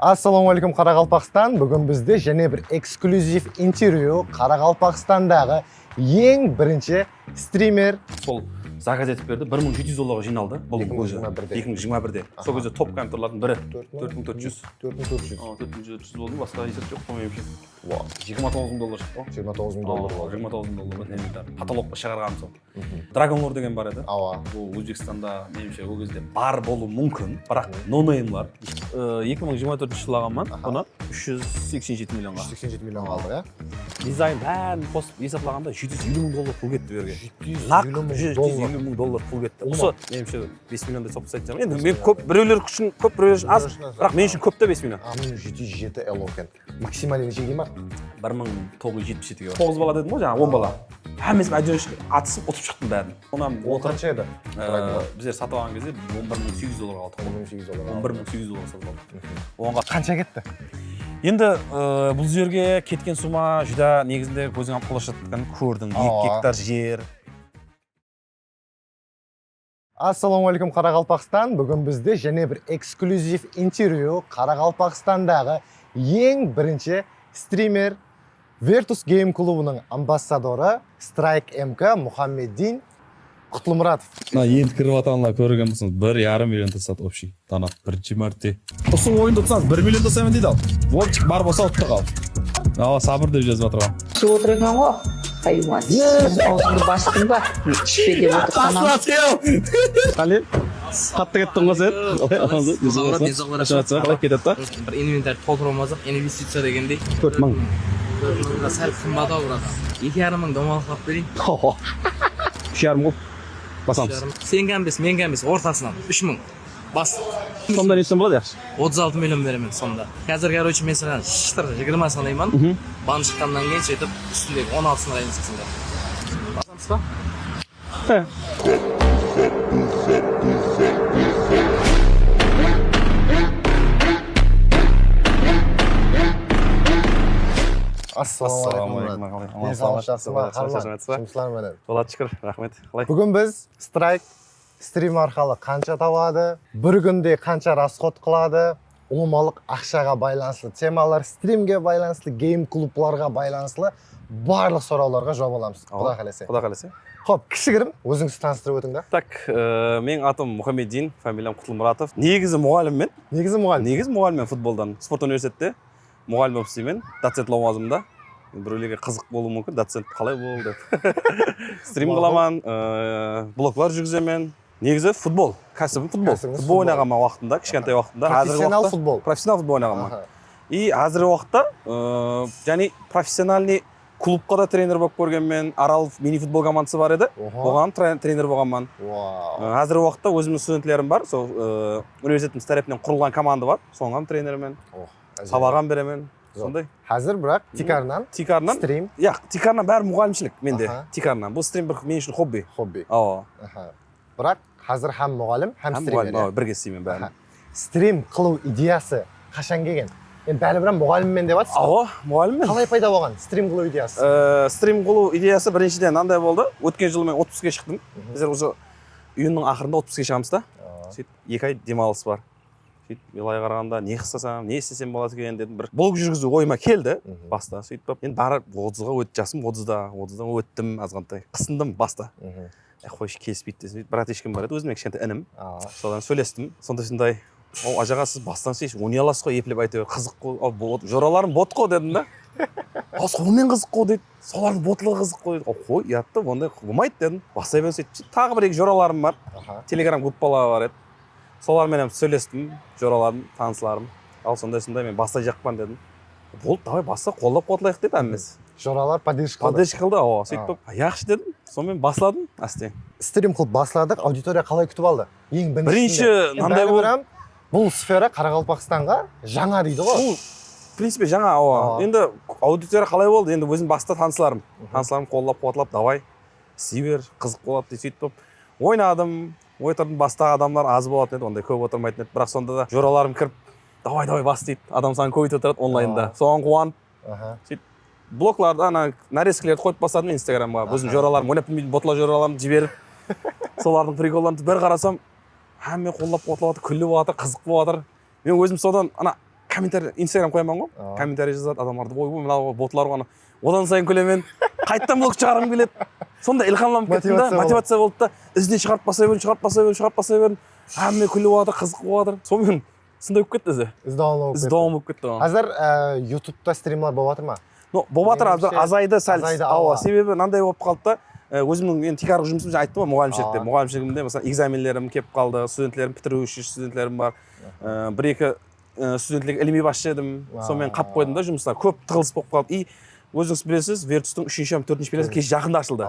Ассалаумағалейкум Қарақалпақстан. Бүгін бізде және бір эксклюзив интервью Қарақалпақстандағы ең бірінші стример. Сол заказ етіп берді. $1700 жиналды. Бұл 2021-де. 2021-де. Сол кезде топ компьютерлардың бірі 4400. 4400 болды, басқа есеп жоқ меніңше. $29,000 шықты. $29,000 болды. $29,000 каталогқа шығарған сол. Dragon Lord деген бар еді. Ава. Бұл Өзбекстанда меніңше ол кезде бар болу мүмкін, бірақ нонеймлар. 2024 жылы алғанмын. Бұны 387 миллионға. 87 миллион алды, иә? Дизайн бәрін қосып есеплағанда $750,000 пұл кетті берге. $750,000 пұл кетті. Осы меніңше 5 миллиондай соқпыз айтсам. Енді мен көп біреулер үшін көп, біреулер үшін аз, бірақ мен үшін көп та 5 миллион. Мен 707 эл екен. Максималь нешеге ма? 1977-ге. 9 бала дедім ғой, жаңа 10 бала. Әмесім әден атысып ұтып шықтым бәрін. Ол қанша еді? Біздер сатып алған кезде $11,800 алдық. $11,800 сатып алдық. Оңға Қанша кетті? енді бұл жерге кеткен сума жүда негізінде көзің алып қолаша жатқан көрдің. 2 гектар жер. Ассалаумағалейкум Қарақалпақстан. Бүгін бізде және бір эксклюзив интервью Қарақалпақстандағы ең бірінші стример Virtus Game клубының амбассадоры Strike MK Мұхаммеддин Құтлымұратов. Енді кіріп атанла көрген болсаңыз 1,5 миллион тастады общий танап бірінші мәрте. Осы ойынды ұтсаңыз 1 миллион тастаймын дейді ал. Вольчик бар болса ұтты қал. Сабыр деп жазып жатыр. Ішіп отырған ғой, хайуан. Аузыңды бастың ба? Ішпе деп отырғанам. Қали, қатты кеттің ғой сен? Қалай кетеді та? Bir inventar толтырамыз, инвестиция дегендей 4,000. 4,000-ға сәл қымбат ау брат. 2,5 домалақ алып берейін. 3,5 қол. Басамыз. Сен кәмбес, мен кәмбес, ортасынан 3,000. Бас. Сонда несін болады яқшы? 36 миллион беремін сонда. Қазір короче мен саған шыштыр 20 санаймын. Бан шыққаннан кейін сөйтіп үстіндегі 16-сын райын сексіңдер. Басамыз ба? Ассалаумағалейкум. Денсаулық жақсы ма? Жұмыслар менен. Болады шүкір, рахмет. Қалай? Бүгін біз Strike стрим арқылы қанша табады, бір күнде қанша расход қылады, ұлымалық ақшаға байланысты темалар, стримге байланысты, гейм клубларға байланысты барлық сұрауларға жауап аламыз. Құда қаласа. Құда қаласа. Хоп, кішігірім, өзіңізді таныстырып өтіңдер. Так, менің атым Мұхаммеддин, фамилиям Құтлымұратов. Негізі мұғаліммен. Негізі мұғалім футболдан. Спорт университетте мұғалім болып істеймін. Доцент лауазымда. Біреулерге қызық болуы мүмкін, доцент қалай бол деп. Стрим қыламын, блоглар жүргіземін. Негізі футбол, кәсібім футбол. Футбол ойнағанмын уақытында, кішкентай уақытында. Профессионал футбол. Профессионал футбол ойнағанмын. И қазіргі уақытта, және профессиональный клубқа да тренер болып көргенмен, Арал мини-футбол командасы бар еді. Оған тренер болғанмын. Қазіргі уақытта өзімнің студентлерім бар. Сол университеттің тарапынан құрылған команда бар. Соған тренермен. Сабаған беремін. Сондай. Қазір бірақ Тикарнан стрим. Тикарнан бәрі мұғалімшілік менде. Тикарнан. Бұл стрим мен үшін хобби. Бірақ қазір һәм мұғалім, һәм стример. Бірге істеймін бәрін. Стрим қылу идеясы қашан келген? Енді бәрі бір мұғаліммен деп жатсыз. Мұғаліммен. Қалай пайда болған стрим қылу идеясы? Стрим қылу идеясы біріншіден мынандай болды. Өткен жылы мен отпускке шықтым. Біздер уже июньнің ақырында отпускке шығамыз да. Сөйтіп 2 ай демалыс бар. Сөйтіп былай қарағанда не қыстасам, не істесем болады екен дедім. Бір блог жүргізу ойыма келді баста. Сөйтіп енді бары 30-ға жасым 30-дан өттім азғантай. Қысындым баста. Қойшы келіспейді десем, брат ешкім бар еді, өзіме кішкентай інім. Содан сөйлестім. Сондай, ажаға сіз бастан сіз ойнай аласыз ғой, еплеп айтып, қызық қой, жораларым бот қой дедім да. Сонымен қызық қой дейді, солардың ботылығы қызық қой дейді. Қой, ұятты, ондай болмайды дедім. Бастай мен сөйтіп, тағы бір 2 жораларым бар. Телеграм группалар бар еді. Солармен сөйлестім, жораларым, танысыларым. Ал сондай мен бастай жақпан дедім. Болды, давай баста қолдап қотылайық деді әммес. Жоралар поддержка қылды, сөйтіп, яқшы дедім. Сонымен басладым, әстен. Стрим қылып басладық, аудитория қалай күтіп алды? Ең бірінші мынандай болды. Бұл сфера Қарақалпақстанға жаңа дейді ғой. В принципе, жаңа, енді аудитория қалай болды? Енді өзім баста танысыларым қолдап қуатлап, давай, істей бер, қызық болады деп сөйтіп ойнадым. Отырдым, баста адамдар аз болатын еді, ондай көп отырмайтын еді. Бірақ сонда да жораларым кіріп, давай бас дейді. Адам саны көбейтіп отырады онлайнда. Соған қуанып, сөйтіп блокларды, нарезкілерді қойып бастадым Инстаграмға. Өзім жораларым, ойнап білмейтін ботла жораларымды жіберіп, солардың приколларын бір қарасам, мен қолдап қуатлап жатыр, күліп жатыр, қызық болып жатыр. Мен өзім содан комментарий инстаграм қоямын ғой комментарий жазады адамдарды ойбой мынау ботлар ғана одан сайын күлемін қайттан блог шығарғым келеді сонда илхамланып кеттім да мотивация болды да ізден шығарып баса бердім міне күліп жатыр қызық болып жатыр сонымен сондай болып кетті іздауым болып кетті қазір ютубта стримлар болып жатыр ма болып жатыр азайды сәл азайды, себебі мынандай болып қалды да өзімнің мен текарғы жұмысым жаңа айттым ғой мұғалімшілікте мұғалімшілігімде мысалы экзамендерім келіп қалды студенттерім бітіруші студенттерім бар бір екі студентлерге ілмей басшы едім сонымен қалып қойдым да жұмыстар көп тығылыс болып қалды и өзіңіз білесіз вертустың 3-4 филиалы кеше жақында ашылды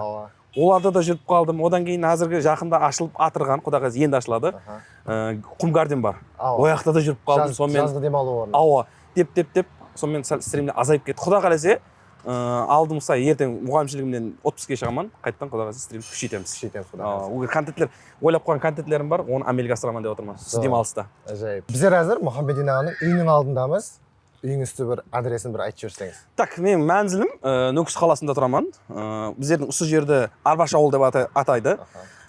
оларда да жүріп қалдым одан кейін қазіргі жақында ашылып атырған құдай қаласа енді ашылады құм гарден бар ол жақта да жүріп қалдым сонымен жазғы демалу орны деп сонымен сәл стримде азайып кетті құдай қаласа алдымызда ертең мұғалімшілігімнен отпускке шығамын қайтадан құдай қаласа стрим күшейтеміз контенттер ойлап қойған контенттерім бар оны амелге асырамын деп отырмын демалыста ажайып біздер қазір мұхаммедин ағаның үйінің алдындамыз үйіңізді бір адресін бір айтып жіберсеңіз так менің мәнзілім нүкіс қаласында тұрамын біздердің осы жерді арбаш ауыл деп атайды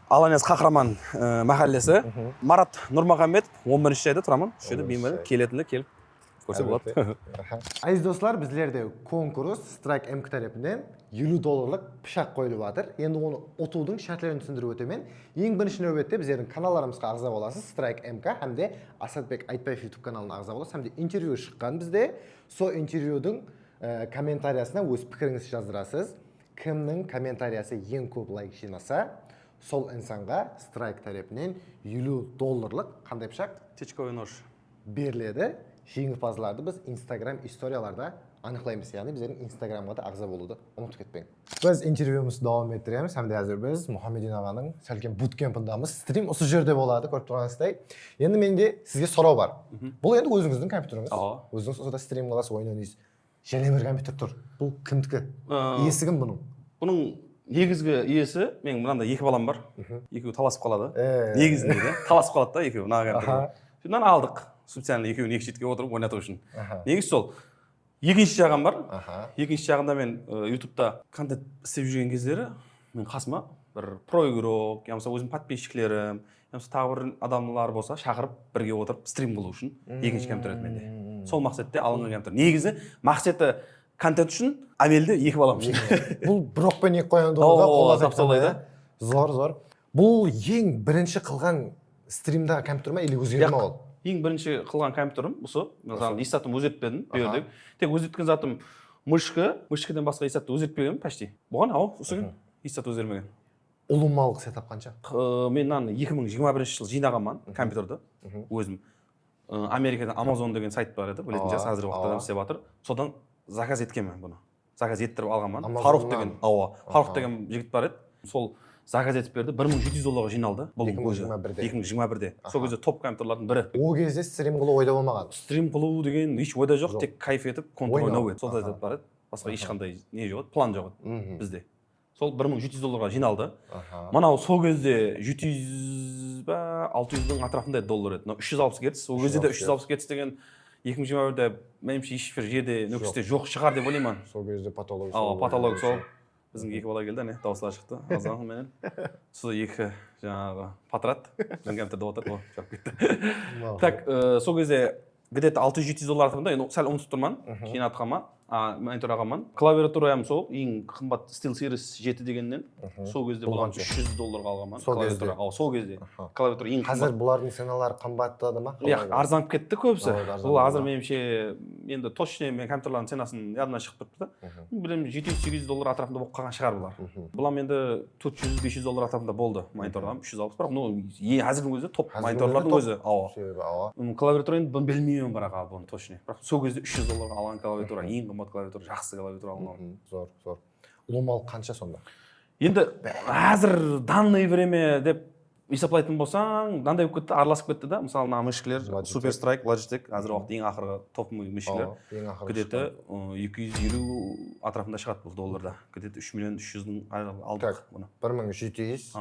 аланияз қахраман махаллесі марат нұрмағамбетов 11-ші жайда тұрамын осы жерде беймәлім келетінді келіп көрсе болады Aziz достар, bizlerde konkurus Strike MK tarafından $50 pişak koyulup жатыр. Енді оны отудың шартларын түсіндіріп өтемен. Ең бірінші нөвбетте біздердің каналдарымызға ағза боласыз. Strike MK һәм де Асатбек Айтбаев YouTube каналына ағза боласыз. Һәм де интервью шыққан бізде. Сол интервьюдің комментариясына өз пікіріңізді жаздырасыз. Кімнің комментариясы ең көп лайк жинаса, сол инсанға Strike тарапынан $50 қандай пышақ течковый нож беріледі. Жеңімпаздарды біз Instagram историяларда анықтаймыз, яғни біздердің Instagramға да ағза болуды ұмытып кетпеңіз. Біз интервьюімізді давам еттіреміз, һәм де қазір біз Мұхаммедин ағаның сәлкен буткемпіндамыз. Стрим осы жерде болады, көріп тұрғаныңыздай. Енді менде сізге сұрау бар. Бұл енді өзіңіздің компьютеріңіз. Өзіңіз осыда стрим қыласыз, ойын ойнайсыз. және бір компьютер тұр. Бұл кімдікі? Иесі кім бұның? Бұның негізгі иесі, менің мынандай екі балам бар. Екеуі таласып қалады. Негізінде таласып қалады да екеуі мына компьютер. Содан алдық. Специально екеуін екі шетке отырып ойнату үшін. Негізі сол. Екінші жағым бар. Екінші жағында мен YouTube'да контент істеп жүрген кездері мен қасыма бір про игрок, я мысалы өзім подписчиклерім, я мысалы тағы бір адамдар болса шақырып бірге отырып стрим қылу үшін екінші компьютер еді менде. Сол мақсатта алынған компьютер. Негізі мақсаты контент үшін, әмелді екі балам үшін. Бұл бір оқпен екі қоянды қолға зор. Бұл ең бірінші қылған стримдағы компьютер ма или өзгерді ма ол? Ең бірінші қылған компьютерім осы. Мысалы естатым өзгертпедім, бердік. Тек өзгерткен затым мышкіден басқа естатты өзгертпегенмін почти. Бұған осы күн естат өзгермеген. Ұлымалық сетап қанша? Мен 2021 жыл жинағанмын компьютерді өзім. Америкада Amazon деген сайт бар еді, білетін шығарсыз, қазіргі уақытта істеп жатыр. Содан заказ еткенмін бұны. Заказ еттіріп алғанмын. Фарух деген жігіт бар еді. Сол заказ етіп берді, $1700 жиналды. Бұл 2021-де. Сол кезде топ компьютерлардың бірі. Ол кезде стрим қылу ойда болмаған. Стрим қылу деген еш ойда жоқ, тек кайф етіп, контроль ойнау еді. Сол да бар еді. Басқа ешқандай не жоқ еді, план жоқ еді бізде. Сол $1700 жиналды. Мынау сол кезде 700 ба 600-дің атрафында доллар еді. 360 Гц. Сол кезде де 360 Гц деген 2021-де меніңше ешбір жерде нүкісте жоқ шығар деп ойлаймын. Сол кезде патолог сол. Біздің екі бала келді, не дауыслар шықты. Азан менен. Сол екі жаңағы патрат біздің компьютерде отыр, о, шығып кетті. Так, сол кезде где-то $600-700 атырында, енді сәл ұмытып тұрман, кейін атқанман, монитор ағанман. Клавиатураям сол, ең қымбат SteelSeries 7 дегеннен, сол кезде болған $300 алғанман. Сол кезде. Клавиатура ең қымбат. Қазір бұлардың ценалары қымбаттады ма? Арзанып кетті көбісі. Бұл азыр меніңше, енді точно мен компьютерлардың ценасын ядымнан шығып тұрды. Білем $700-800 атырапында болып қалған шығар бұлар. Бұлам енді $400-500 атырапында болды монитордан, 360, бірақ әзірдің өзі топ мониторлардың өзі. Клавиатура енді білмеймін бірақ бұны точно. Бірақ сол кезде $300 алған клавиатура, ең қымбат клавиатура, жақсы клавиатура алған. Зор. Ұлымалық қанша сонда? Енді әзір данное время деп есеплайтын болсаң, мынандай болып кетті, араласып кетті да. Мысалы, мына мышкілер Superstrike, Logitech, әзір уақытта ең ақырғы топ мышкілер. Где-то 250 атрафында шығады бұл долларда. Где-то 3.300.000 алдық бұны. 1700.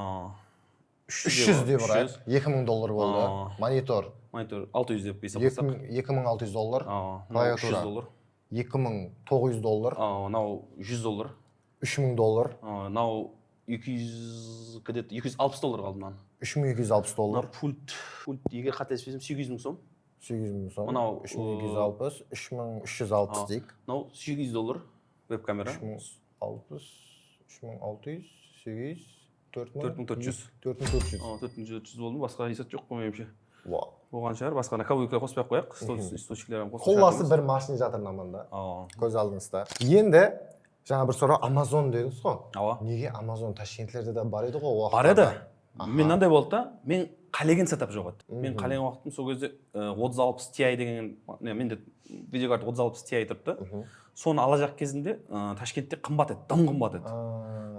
300 деп ұрайық. $2000 болды. Монитор 600 деп есепласақ. $2600. Клавиатура $2900. Мынау $100. $3000. Мынау $260 қалды мынаны. $3260. Пульт егер қателеспесем $800.000 сом. 800 сом. Мынау, 3260, 3360 дейік. Мынау $800 веб-камера. 3060, 3600, 800, 4400. 4400. 4400 болды ма? Басқа есеп жоқ қой меніңше. Вау. Болған шығар. Басқа накабуйка қоспай ақ қояйық. Источниклерін қосып Қоласы бір машина жатыр наманда. Көз алдыңызда. Енді жаңа бір сұрау Amazon дедіңіз ғой. Ава. Неге Amazon Ташкентлерде де бар еді ғой? Бар еді. Мен мынандай болды да, мен қалеген сетап жоқ еді. Мен қалеген уақытым сол кезде 3060 Ti деген, менде видеокарта 3060 Ti тұрды. Соны ала жақ кезінде Ташкентте қымбат еді, дым қымбат еді.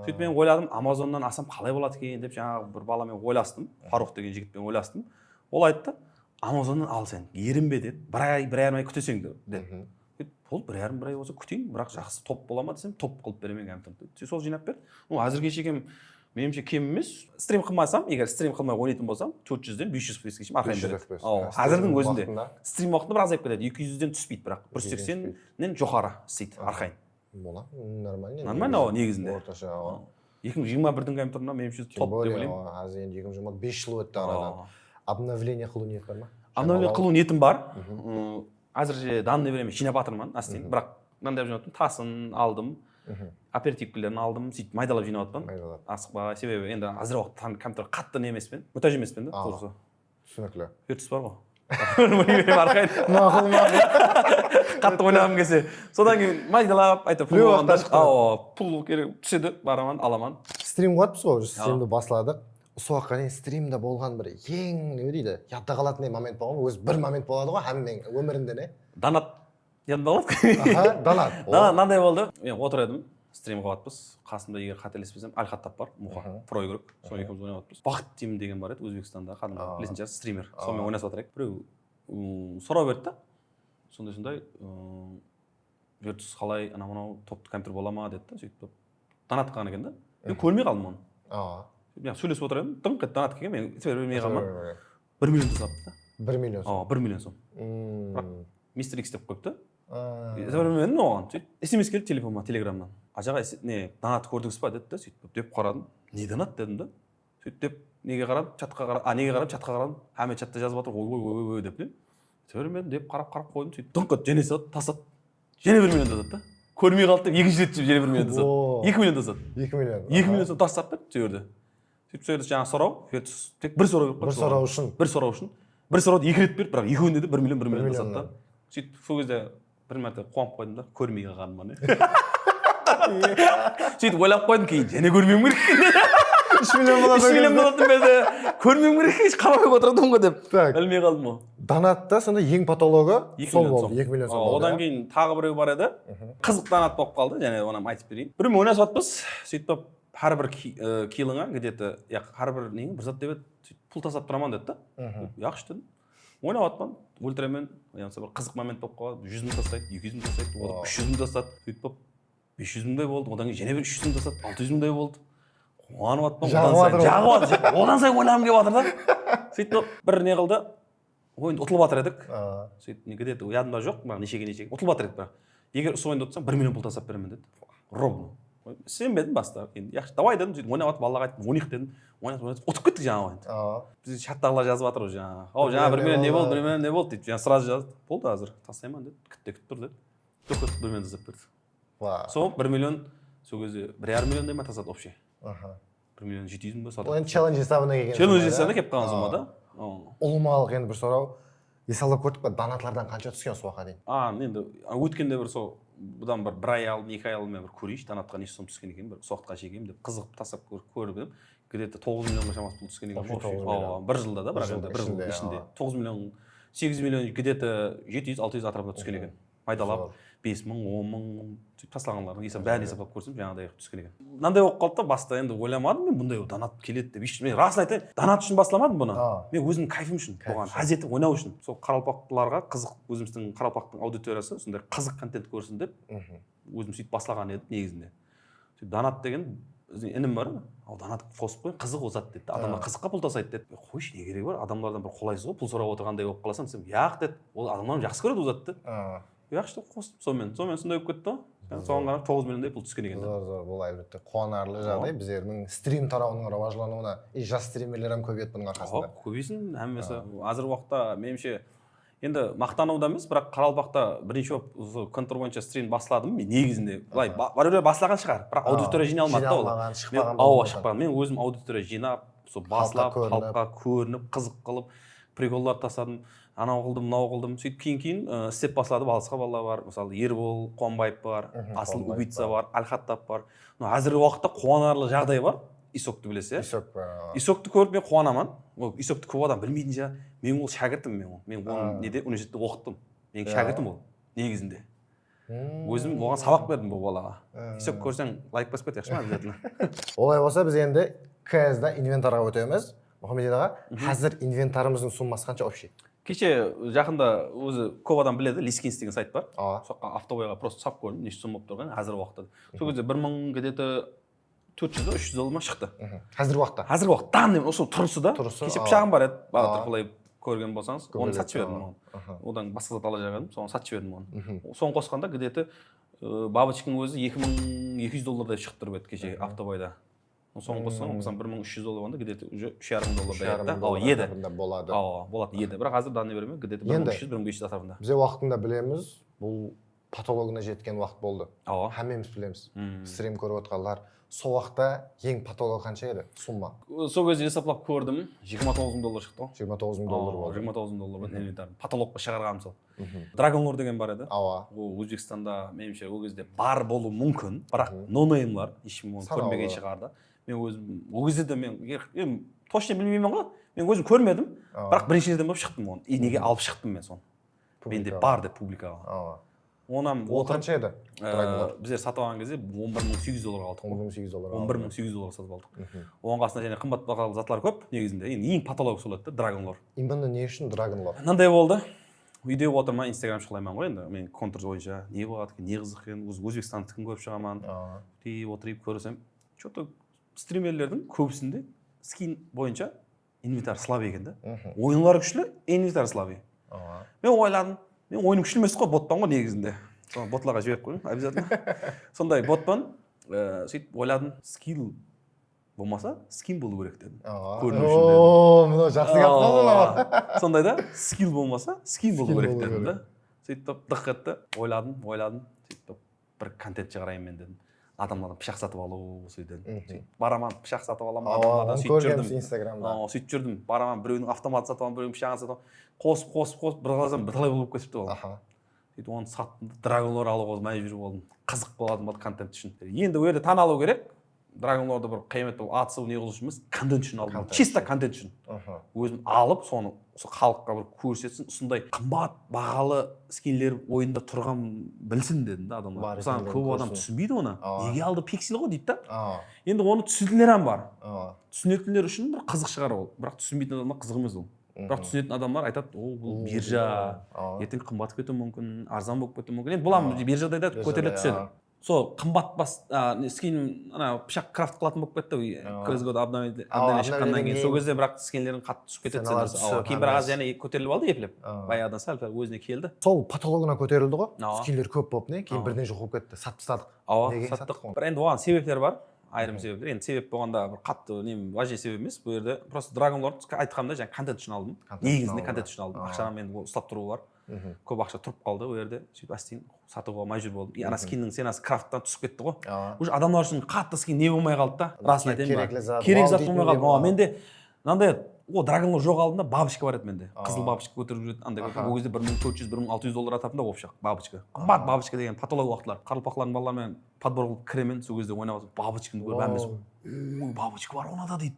Сөйтіп мен ойладым, Amazonнан алсам қалай болады екен деп жаңағы бір баламен ойластым, Фарух деген жігітпен ойластым. Ол айтты, Amazonнан ал сен, ерінбе деді, бір ай күтесең деді. Ол бір ай болса күтейін, бірақ жақсы топ бола ма десем, топ қылып беремін компьютерді. Сол жинап берді. Әзірге шекем меніңше кем емес. Стрим қылмасам, егер стрим қылмай ойнайтын болсам, 400-ден 500 FPS-ге шейін арқайын береді. Әзірдің өзінде. Стрим уақытында біраз айып кетеді. 200-ден түспейді, бірақ 180-нен жоғары істейді арқайын. Бола, нормально. Нормально о негізінде. Орташа. 2021-дің компьютерына меніңше топ деп ойлаймын. Азыр енді 2025 жыл өтті арадан. Обновление қылу ниет бар ма? Обновление қылу ниетім бар. Әзірше данный время жинап жатырмын астен. Бірақ мынандай жинап жатырмын, тасын алдым. Оперативкілерін алдым, сөйтіп майдалап жинап жатырмын. Асықпа, себебі енді әзір уақытта компьютер қатты не емеспен, мұқтаж емеспен да, құрысы. Түсінікті. Virtus бар ғой. Қатты ойнағым келсе. Содан кейін майдалап, айтып, пұл керек түседі, бараман, аламан. Стрим қуатпыз ғой, стримді басладық. Сол уақытқа дейін стримде болған бір ең не дейді, ятта қалатындай момент болған, өзі бір момент болады ғой, әмінің өмірінде не? Данат янда болады. Данат. Мынандай болды. Мен отыр едім, стрим қуатпыз. Қасымда егер қателеспесем, Аль-Хаттаб бар, Мұха, Фройгрік. Сол екеуміз ойнап жатырмыз. Бақыт деймін деген бар еді, Өзбекстанда қадымда білесің шығарсыз, стример. Сонымен ойнасып жатыр едік. Біреу сұрау берді да. Сондай Virtus қалай анау топты компьютер бола ма деді да, сөйтіп Данат қалған екен да. Мен көрмей қалдым оны. Мен сөйлесіп отыр едім, дыңқ етті Данат келген, мен білмей қалман. 1 миллион тасапты да. 1 миллион сом. 1 миллион сом. Бірақ Мистер Икс деп қойыпты. Мен оған SMS келді телефоныма, телеграмнан. Ажаға Данат көрдіңіз ба деді да, сөйтіп деп қарадым. Не Данат дедім да. Сөйтіп неге қарадым, чатқа қарадым. Әме чатта жазып жатыр, ой деп не. Мен деп қарап қойдым, сөйтіп дыңқ етті, және тасады. Және 1 миллион тасады да. Көрмей қалды деп екінші рет және 1 миллион тасады. 2 миллион тасады. 2 миллион. 2 миллион сом тастап берді сол жерде. Сөйтіп сол жерде жаңағы сұрау, тек бір сұрау беріп қойды. Бір сұрауды 2 рет берді, бірақ екеуінде де 1 миллион тасады да. Сөйтіп сол кезде бір мәрте қуанып қойдым да, көрмей қалғаныма не. Сөйтіп ойлап қойдым, кейін және көрмеуім керек. 3 миллион болатын беді. Көрмеуім керек, еш қарамай отырдым ғой деп. Білмей қалдым ғой. Данатта сонда ең патологы сол болды, 2 миллион сом болды. Одан кейін тағы біреу бар еді. Қызық Данат болып қалды, және оны айтып берейін. Біреумен ойнасып жатырмыз, сөйтіп әрбір килыңа где-то, әрбір нең бір зат деп еді, пұл тасап тұраман деді да. Яқшы дедім. Ойнап жатырмын, ультрамен, бір қызық момент болып қалады, 100 мың тастайды, 200 мың тастайды, 300 мың тастады, сөйтіп 500 мыңдай болды, одан кейін және бір 300 мың тастады, 600 мыңдай болды. Қуанып жатырмын, одан сайын ойнағым келіп жатыр да. Сөйтіп бір не қылды, ойынды ұтылып жатыр едік. Сөйтіп где-то ядымда жоқ, нешеге ұтылып жатыр едік бірақ. Егер осы ойынды ұтсам 1 миллион пұл тастап беремін деді. Ровно. Сенбедім баста. Яқшы, давай дедім, сөйтіп ойнап жатып балаға айттым, 12 дедім. Ойнап ұтып кеттік жаңа ойынды. Біз чаттағылар жазып жатыр жаңа. Жаңа 1 миллион не болды, 1 миллион не болды дейді. Жаңа сразу жазды. Болды қазір, тастайман деді. Күтіп тұр деді. Жоқ, 1 миллион тастап берді. Сол 1 миллион, сол кезде 1,5 миллиондай ма тастады общий. 1 миллион 700 мың ба сатады. Ол челлендж есабына келген. Челлендж есабына келіп қалған сома да. Ұлымалық енді бір сұрау. Есалап көрдік па, Данатлардан қанша түскен сол уақытқа дейін? Енді өткенде бір сол бұдан бір 1 ай алдым, 2 ай алдым мен бір көрейінші, Данатқа неше сом түскен екен, бір соқтқа шегеймін деп қызығып тастап көріп едім. Где-то 9 миллионға шамасы пұл түскен екен. Бір жылда да, бірақ бір жыл ішінде 9 миллион, 8 миллион, где-то 700-600 атырапында түскен екен. Майдалап 5 мың, 10 мың сөйтіп тастағанлардың бәрін есептеп көрсем жаңағыдай түскен екен. Мынандай болып қалды да, баста енді ойламадым мен бұндай Данат келеді деп. Мен расын айтайын, Данат үшін басламадым бұны. Мен өзімнің кайфым үшін, болған әзеті ойнау үшін. Сол қаралпақтыларға қызық, өзіміздің қаралпақтың аудиториясы сондай қызық контент көрсін деп өзім сөйтіп баслаған едім негізінде. Сөйтіп Данат деген інім бар, ал Данат қосып қойын, қызық ол зат деді. Адамдар қызыққа пұл тастайды деді. Қойшы, не керегі бар? Адамдардан бір қолайсыз ғой, пұл сұрап отырғандай болып қаласаң десем, яқ деді. Ол адамдар жақсы көреді ол затты. Яқшы қостым сонымен сондай болып кетті ғой. Соған қарап 9 миллиондай пұл түскен екен. Зор, бұл әлбетте қуанарлы жағдай. Біздердің стрим тарауының раважлануына, жас стримерлер көбейеді бұның арқасында. Көбейсін, әммесі. Азыр уақытта меніңше енді мақтануда емес, бірақ Қаралпақта бірінші болып контур бойынша стрим басладым мен негізінде. Былай біреулер баслаған шығар, бірақ аудитория жинай алмады да ол. Шықпаған. Мен өзім аудитория жинап, сол баслап, халыққа көрініп, қызық қылып, приколлар тасадым. Анау қылдым, мынау қылдым. Сөйтіп кейін степ басылады, басқа балалар бар. Мысалы, Ербол Қуанбаев бар, Асыл Убийца бар, Алхаттап бар. Қазіргі уақытта қуанарлық жағдай бар. Исокты білесіз, Исокты көріп мен қуанамын. Ол Исокты көп адам білмейтін шығар. Мен ол шәкіртім мен оны неде университетте оқыттым. Мен шәкіртім ол негізінде. Өзім оған сабақ бердім бұл балаға. Исок көрсең лайк басып кет, жақсы ма обязательно. Олай болса біз енді КС-да инвентарға өтеміз. Мұхаммедин аға, қазір инвентарымыздың суммасы қанша общий? Кеше жақында өзі көп адам біледі, Лискинс деген сайт бар. Соққа автобайға просто сап көрдім, неше сум болып тұрған қазіргі уақытта. Сол кезде 1000 где-то 400-300 доллар шықты. Қазіргі уақытта? Қазіргі уақытта осы тұрысы да. Кеше пышағым бар еді, бағдырқылай көрген болсаңыз, оны сатып жібердім оны. Одан басқа зат ала жағадым, соны сатып жібердім оны. Соны қосқанда где-то бабочканың өзі 2200 доллардай шығып тұрып еді кеше автобайда. Соны қоссаң, мысалы 1300 доллар болғанда где-то уже 3500 доллар да. Ал еді. Болады. Болады, еді. Бірақ қазір данный берме, где-то 1300-1500 атарында. Бізде уақытында білеміз, бұл патологына жеткен уақыт болды. හැмеміз білеміз. Стрим көріп отқандар. Сол уақытта ең патолог қанша еді? Сумма. Сол кезде есептап көрдім, 29000 доллар шықты ғой. 29000 доллар болды. 29000 доллар болды инвентарым. Патологқа шығарғам сол. Dragon Lord деген бар еді. Ол Өзбекстанда меніңше ол кезде бар болу мүмкін, бірақ нонеймлар ешкім оны көрмеген шығарды. Мен өзім ол кезде де мен точно білмеймін ғой. Мен өзім көрмедім, бірақ бірінші жерден болып шықтым оны. И неге алып шықтым мен соны. Менде бар деп публикаға. Онан ол қанша еді? Біздер сатып алған кезде 11800 долларға алдық. 11800 доллар. 11800 долларға сатып алдық. Оған қасында және қымбат бағалы затлар көп негізінде. Енді ең патолог сол еді Dragon Lord. Именно не үшін Dragon Lord? Мынандай болды. Үйде отырмын, Instagram шықлаймын ғой енді. Мен контур бойынша не болады екен, не қызық екен, Өзбекстандікін көріп шығамын. Дейіп отырып көрсем, что-то стримерлердің көбісінде скин бойынша инвентар слабый екен да. Ойынлары күшті, инвентар слабый. Мен ойладым, мен ойыным күшті емес қой, ботпан ғой негізінде. Соны ботларға жіберіп қойдым, обязательно. Сондай ботпан, сөйтіп ойладым, скилл болмаса, скин болу керек дедім. Көріну үшін дедім. Мынау жақсы қап қалды. Сондай да, скилл болмаса, скин болу керек дедім да. Сөйтіп дық етті, ойладым. Сөйтіп бір контент шығарайын мен дедім. Адамдардан пышақ сатып алу сөйдедім. Бараман пышақ сатып аламын, адамдардан сөйтіп жүрдім. Бараман біреудің автомат сатып аламын, біреудің пышағын сатып аламын. Қосып, бір қаласам бір талай болып кетіпті ол. Сөйтіп оны саттым, Dragon Lord алуға мәжбүр болдым. Қызық болады болды контент үшін. Енді ол жерде таналу керек. Dragon Lord'ды бір қиямет болып атысып не қылу үшін емес, контент үшін алдым. Чисто контент үшін. Өзім алып, соны халыққа бір көрсетсін, сондай қымбат бағалы скинлер ойында тұрған білсін дедім да адамдар. Мысалы көп адам түсінбейді оны. Неге алды пиксель ғой дейді да. Енді оны түсінетіндер бар. Түсінетіндер үшін бір қызық шығар ол. Бірақ түсінбейтін адамдар қызық емес ол. Бірақ түсінетін адамдар айтады, ол бұл биржа, ертең қымбат кетуі мүмкін, арзан болып кетуі мүмкін. Енді бұлам биржада да көтеріле түседі. Сол қымбат скин пышақ крафт қылатын болып кетті. CS:GO обновление шыққаннан кейін. Сол кезде бірақ скинлердің қатты түсіп кетеді. Кейін бір аз және көтеріліп алды еплеп. Баяғыдан сәл өзіне келді. Сол патологына көтерілді ғой. Скинлер көп болып не? Кейін бірден жоқ болып кетті. Сатып тастадық. Неге саттық? Бір енді оған себептер бар. Айрым себептер. Енді себеп болғанда бір қатты важный себеп емес. Бұл жерде просто Dragon Lord айтқанымда жаңа контент үшін алдым. Негізінде контент үшін алдым. Ақшаны мен ұстап тұруы бар. Көп ақша тұрып қалды ол жерде. Сөйтіп астен сатуға мәжбүр болдым. Ана скиннің сенасы крафттан түсіп кетті ғой. Уже адамдар үшін қатты скин не болмай қалды да. Расын айтайын ба? Керек зат болмай қалды. Менде мынандай Dragon Lord жоқ алдында бабочка бар еді менде. Қызыл бабочка көтеріп жүреді. Андай ол кезде 1400-1600 доллар ататын да общак бабочка. Қымбат бабочка деген патолог уақытлар. Қарылпақлардың балаларымен подбор қылып кіремін. Сол кезде ойнап отырып бабочканы көріп әмес. Ой, бабочка бар онда дейді.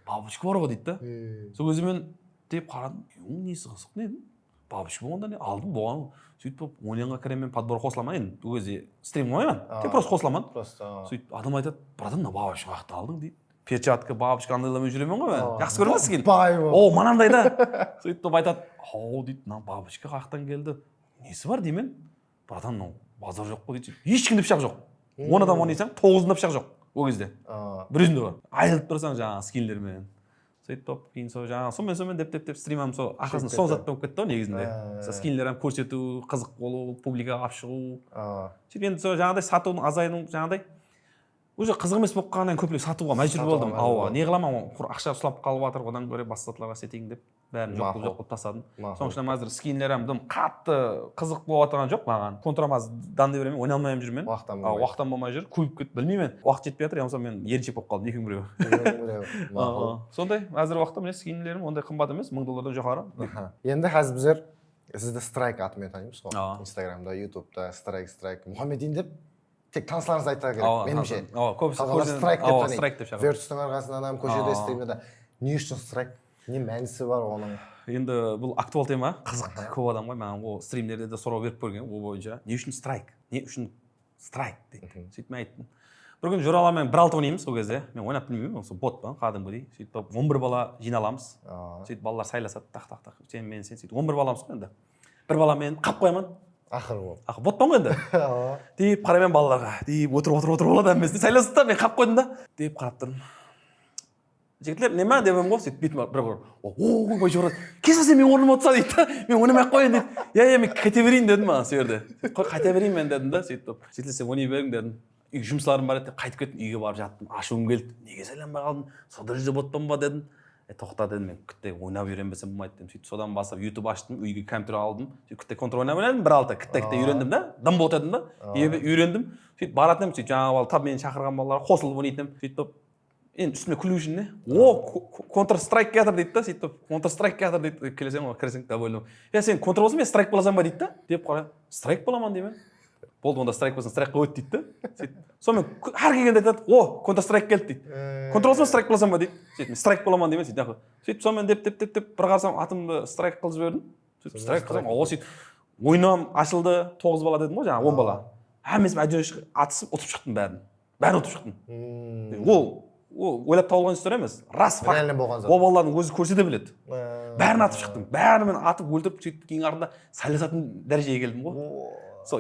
Бабочка бар ғой дейді да. Сол кезде мен деп қарадым. Несі қызық не дедім? Бабочка болғанда не алдым болған. Сөйтіп ойынға кіремін, подбор қосыламын. Енді ол кезде стрим қоймаймын. Тек просто қосыламын. Сөйтіп адам айтады, братан, мына бабочка қаяқта алдың дейді. Перчатка, бабочка андайлармен жүремін ғой мен. Жақсы көрмесіз кейін. О, мынандай да. Сөйтіп айтады, ау дейді, мына бабочка қаяқтан келді. Несі бар деймін? Братан, базар жоқ қой дейді. Ешкімде пышақ жоқ. 10 адам ойнасаң, 9-ында пышақ жоқ ол кезде. Бір өзінде бар. Айылып тұрсаң жаңағы скинлермен. Сөйтіп кейін сол жаңағы сонымен деп стримам сол ақасын сол зат болып кетті ғой негізінде. Скинлерім көрсету, қызық болу, публикаға алып шығу. Сөйтіп енді сол жаңағыдай сатудың азайының жаңағыдай уже қызық емес болып қалғаннан көбірек сатуға мәжбүр болдым. Не қыламын, ақша сұлап қалып жатыр, одан гөрі басқа затларға сетейін деп бәрін жоқ қылып тастадым. Мақұл. Соның үшін қазір скинлер ham қатты қызық болып жатқан жоқ маған. Контрамаз данный время ойнай алмай жүрмін. Уақыттан болмай жүр. Көбіп кетті. Білмеймін. Уақыт жетпей жатыр. Болмаса мен еріншек болып қалдым екінің біреуі. Мақұл. Сондай қазіргі уақытта міне скинлерім ондай қымбат емес, $1000 жоғары. Енді қазір біздер сізді страйк атымен танимыз ғой. Aa. Инстаграмда, ютубта страйк. Мұхаммедин деп тек таныстарыңыз айтса керек, меніңше. Көбісі страйк деп страйк деп шақырады. Вертустың арқасынан көшеде стримде. Не үшін страйк? Не мәнісі бар оның? Енді бұл актуал тема, қызық көп адам ғой, маған ол стримдерде де сұрау беріп көрген, ол бойынша. Не үшін страйк? Не үшін страйк дейді. Сөйтіп мен айттым. Бір күн жоралармен бір алты ойнаймыз ол кезде. Мен ойнап білмеймін, осы бот па, кәдімгідей. Сөйтіп 11 бала жиналамыз. Сөйтіп балалар сайласады, тақ. Сен мен сен сөйтіп 11 баламыз ғой енді. Бір бала мен қап қоямын. Ақыры бол. Ботпан ғой енді. Deyip қараймын балаларға. Deyip отыр болады әмесіне сайласады да мен қап қойдым да. Deyip қарап тұрдым. Жігітлер, неме демем ғой, сөйтіп бетім бір ой жорады. Кесілсе мен орным отырса дейді да. Мен ойнамай ақ қояйын дейді. Я мен қайта берейін дедім маған сол жерде. Қайта берейін мен дедім да, сөйтіп. Жігітлер сен ойнай берің дедім. Үй жұмыстарым бар еді деп қайтып кеттім, үйге барып жаттым. Ашуым келді. Неге сайланбай қалдым? Сол дәрежеде ботпан ба дедім. Тоқта дедім мен күтте ойнап үйренбесем болмайды дедім. Сөйтіп содан бастап YouTube аштым, үйге компьютер алдым. Күтте контр ойнап ойнадым, бір алты. Күтте үйрендім да. Дым бот едім да. Үйрендім. Сөйтіп баратын едім, сөйтіп жаңағы бала тап мені шақырған балалар қосылып ойнайтын едім. Сөйтіп енді үстіме күлу үшін не? Контр страйк келатыр дейді да. Сөйтіп контр страйк келатыр дейді. Келесең ғой, кірсең довольно. Сен контр болсаң мен страйк боласам ба дейді да. Деп қара. Страйк боламын деймін. Болды онда страйк болсаң страйкқа өт дейді да. Сөйтіп. Сонымен әр келгенде айтады, контр страйк келді дейді. Контр болсам страйк боласам ба дейді. Сөйтіп мен страйк боламын деймін сөйтіп. Сөйтіп сонымен деп бір қарасам атымды страйк қылып жібердім. Сөйтіп страйк қылсам, сөйтіп ойнам ашылды, 9 бала дедім ғой, жаңа 10 бала. Әмесім әдеуіш атысып ұтып шықтым бәрін. Бәрін ұтып шықтым. Ол ойлап табылған істер емес. Рас факт. Ол балалардың өзі көрсе де біледі. Бәрін атып шықтым. Бәрін атып өлтіріп сөйтіп кейін артында сайласатын дәрежеге келдім ғой.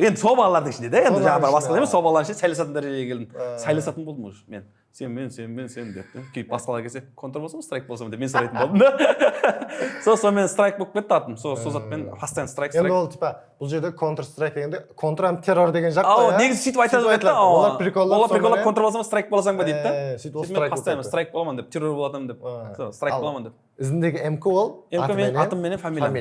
Енді сол балалардың ішінде де, енді жаңағы басқалар емес, сол балалардың ішінде сайласатын дәрежеге келдім. Сайласатын болдым уже мен. Сен деп. Кейін басқалар келсе, контр болсам, страйк болсам деп мен сұрайтын болдым да. Сонымен страйк болып кетті атым. Сол затпен постоянно страйк. Енді ол типа бұл жерде контр страйк дегенде контрам террор деген жақ қой. Негізі сөйтіп айтады. Олар приколлап контр болсам, страйк боласаң ба дейді да. Сөйтіп ол страйк постоянно страйк боламын деп, террор боламын деп. Страйк боламын деп. Ізіндегі МК ол атым менен фамилиям.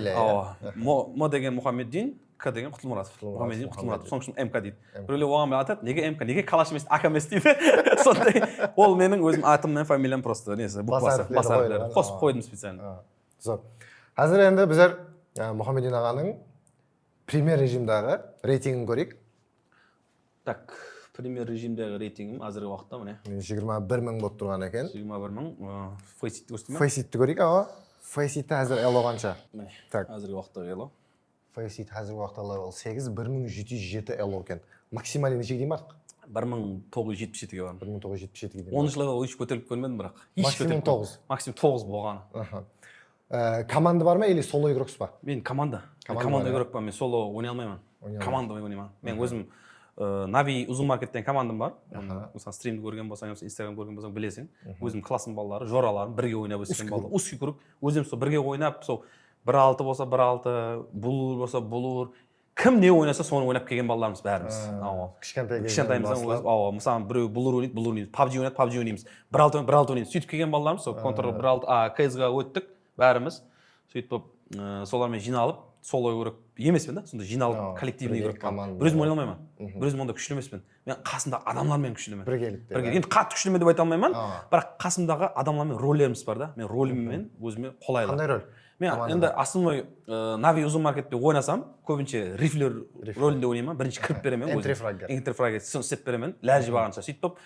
Мо деген Мұхаммедин, К деген Құтлымұратов. Мұхаммедин Құтлымұратов. Соның үшін МК дейді. Біреулер оған мен атады, неге МК, неге Калаш емес, АК емес дейді. Сондай. Ол менің өзім атым мен фамилиям просто несі, буквасы, бас әріптері. Қосып қойдым специально. Қазір енді біздер Мұхаммедин ағаның премьер режимдағы рейтингін көрейік. Так, премьер режимдегі рейтингім қазіргі уақытта міне. 21.000 болып тұрған екен. 21.000. Фейситті көрсетті ме? Фейситті көрейік, ава. Фейситті әзір эло қанша? Міне, қазіргі уақытта эло. Фейсит қазіргі уақытта эло 1707 эло екен. Максималин нешеге дейін бардық? 1977-ге бардым. 1977-ге дейін. 10 жылға еш көтеріліп көрмедім бірақ. Максимум 9. Максимум 9 болғаны. Команда бар ма или соло игроксыз ба? Мен команда игрок ба, мен соло ойнай алмаймын. Команда ойнаймын. Мен өзім Нави Uzun Market'тен командам бар. Мысалы стримді көрген болсаң, Instagram көрген болсаң білесің. Өзім классым балалары, жораларым бірге ойнап өскен балалар. Узкий круг. Өзім сол бірге ойнап, сол 1-6 болса 1-6, булур болса булур. Кім не ойнаса соны ойнап келген балаларымыз бәріміз. Кішкентайымыздан мысалы біреу булур ойнайды, булур ойнаймыз. PUBG ойнайды, PUBG ойнаймыз. 1-6 ойнаймыз. Сөйтіп келген балаларымыз, сол контр 1-6 CS-ға өттік бәріміз. Сөйтіп солармен жиналып, соло игрок емеспін да, сонда жиналып коллективный игрок. Бір өзім ойнай алмаймын. Бір өзім онда күшті емеспін. Мен қасымдағы адамдармен күштімін. Біргелікте. Енді қатты күштімен деп айта алмаймын, бірақ қасымдағы адамдармен рөлдеріміз бар да. Мен рөліммен өзіме қолайлы. Қандай рөл? Мен енді основной Нави Uzun Market'те ойнасам, көбінше рифлер рөлінде ойнаймын. Бірінші кіріп беремін өзім. Энтрифрагер істеп беремін, ләжі бағанша. Сөйтіп,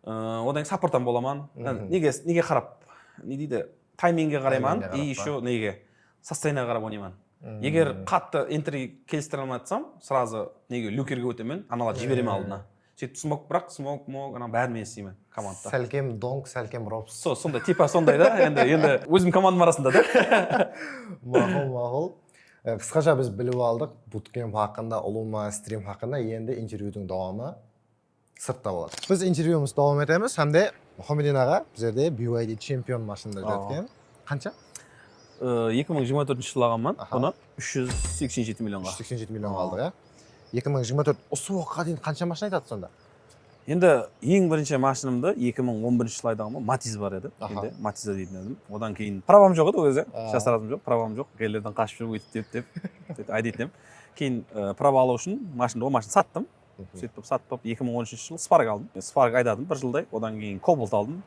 одан саппорттан боламын. Неге қарап, не дейді, тайминге қараймын, и еще неге состояние қарап ойнаймын. Егер қатты энтри келістіре алмайтсам, сразу неге люкерге өтемін, аналар жіберемін алдына. Сөйтіп смок, бәрін мен істеймін командада. Сәлкем донг, сәлкем ропс. Сондай, типа сондай да, енді өзім командам арасында да. Мақұл. Қысқаша біз біліп алдық, буткемп хақында, ұлыма стрим хақында, енді интервьюдің давамы сыртта болады. Біз интервьюіміз давам етеміз, әмде Мұхаммедин аға біздерде BYD чемпион машинада жеткен. Қанша? 2024 жылы алғанмын, бұны 387 миллионға. 387 миллионға алдық, ә? 2024 осы уақытқа дейін қанша машина айтады сонда? Енді ең бірінші машинамда 2011 жылы айдағанмын, Матиз бар еді. Аха. Енді Матиза дейтін едім. Одан кейін правам жоқ еді ол кезде. А. Жасыратыным жоқ, правам жоқ. Келерден қашып жүріп өйтіп деп айдайтын едім. Кейін права алу үшін ол машина саттым. Сөйтіп сатып 2013 жылы Spark алдым. Spark айдадым бір жылдай. Одан кейін Cobalt алдым.